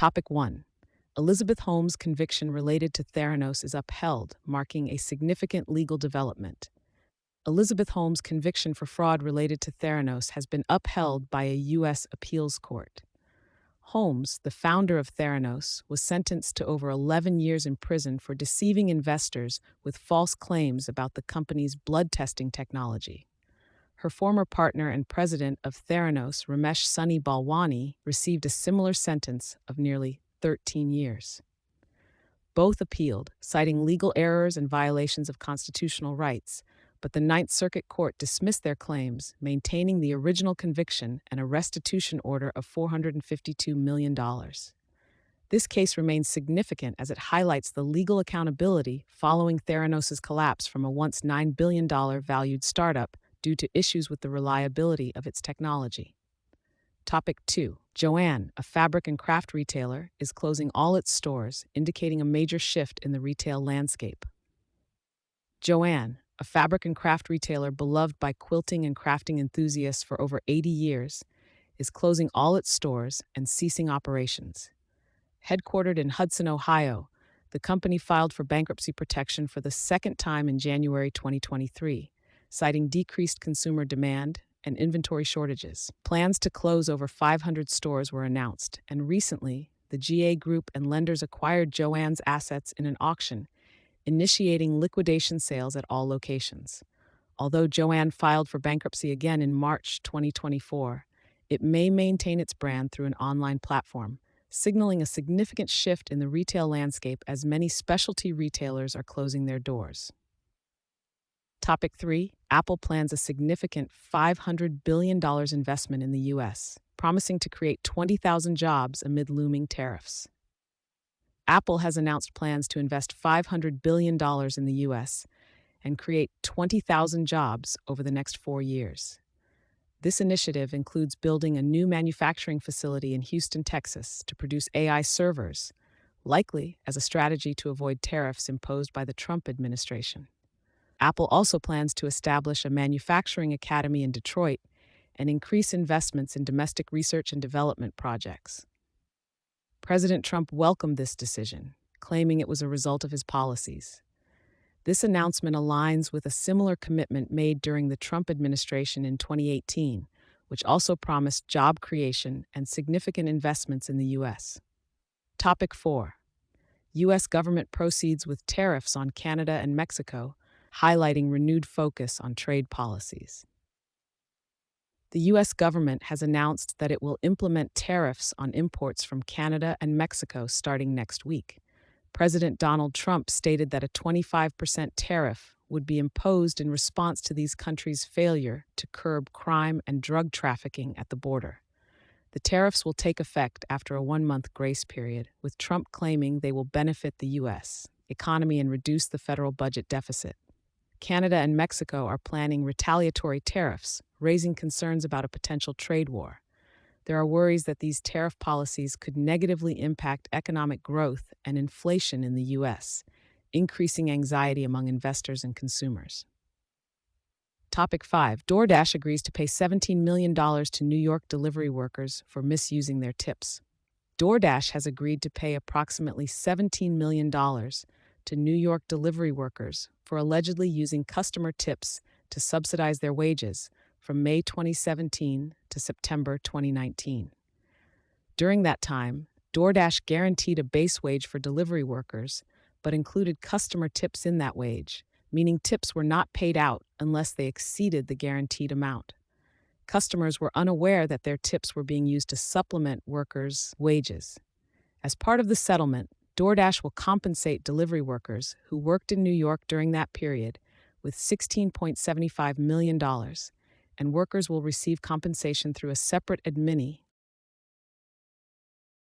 Topic 1. Elizabeth Holmes' conviction related to Theranos is upheld, marking a significant legal development. Elizabeth Holmes' conviction for fraud related to Theranos has been upheld by a U.S. appeals court. Holmes, the founder of Theranos, was sentenced to over 11 years in prison for deceiving investors with false claims about the company's blood testing technology. Her former partner and president of Theranos, Ramesh Sunny Balwani, received a similar sentence of nearly 13 years. Both appealed, citing legal errors and violations of constitutional rights, but the Ninth Circuit Court dismissed their claims, maintaining the original conviction and a restitution order of $452 million. This case remains significant as it highlights the legal accountability following Theranos' collapse from a once $9 billion valued startup due to issues with the reliability of its technology. Topic 2. Joann, a fabric and craft retailer, is closing all its stores, indicating a major shift in the retail landscape. Joann, a fabric and craft retailer beloved by quilting and crafting enthusiasts for over 80 years, is closing all its stores and ceasing operations. Headquartered in Hudson, Ohio, the company filed for bankruptcy protection for the second time in January 2023, citing decreased consumer demand and inventory shortages. Plans to close over 500 stores were announced, and recently, the GA Group and lenders acquired Joann's assets in an auction, initiating liquidation sales at all locations. Although Joann filed for bankruptcy again in March 2024, it may maintain its brand through an online platform, signaling a significant shift in the retail landscape as many specialty retailers are closing their doors. Topic 3. Apple plans a significant $500 billion investment in the U.S., promising to create 20,000 jobs amid looming tariffs. Apple has announced plans to invest $500 billion in the U.S. and create 20,000 jobs over the next 4 years. This initiative includes building a new manufacturing facility in Houston, Texas, to produce AI servers, likely as a strategy to avoid tariffs imposed by the Trump administration. Apple also plans to establish a manufacturing academy in Detroit and increase investments in domestic research and development projects. President Trump welcomed this decision, claiming it was a result of his policies. This announcement aligns with a similar commitment made during the Trump administration in 2018, which also promised job creation and significant investments in the U.S. Topic 4. U.S. government proceeds with tariffs on Canada and Mexico, highlighting renewed focus on trade policies. The U.S. government has announced that it will implement tariffs on imports from Canada and Mexico starting next week. President Donald Trump stated that a 25% tariff would be imposed in response to these countries' failure to curb crime and drug trafficking at the border. The tariffs will take effect after a 1-month grace period, with Trump claiming they will benefit the U.S. economy and reduce the federal budget deficit. Canada and Mexico are planning retaliatory tariffs, raising concerns about a potential trade war. There are worries that these tariff policies could negatively impact economic growth and inflation in the U.S., increasing anxiety among investors and consumers. Topic 5. DoorDash agrees to pay $17 million to New York delivery workers for misusing their tips. DoorDash has agreed to pay approximately $17 million to New York delivery workers for allegedly using customer tips to subsidize their wages from May 2017 to September 2019. During that time, DoorDash guaranteed a base wage for delivery workers, but included customer tips in that wage, meaning tips were not paid out unless they exceeded the guaranteed amount. Customers were unaware that their tips were being used to supplement workers' wages. As part of the settlement, DoorDash will compensate delivery workers who worked in New York during that period with $16.75 million, and workers will receive compensation through a separate admini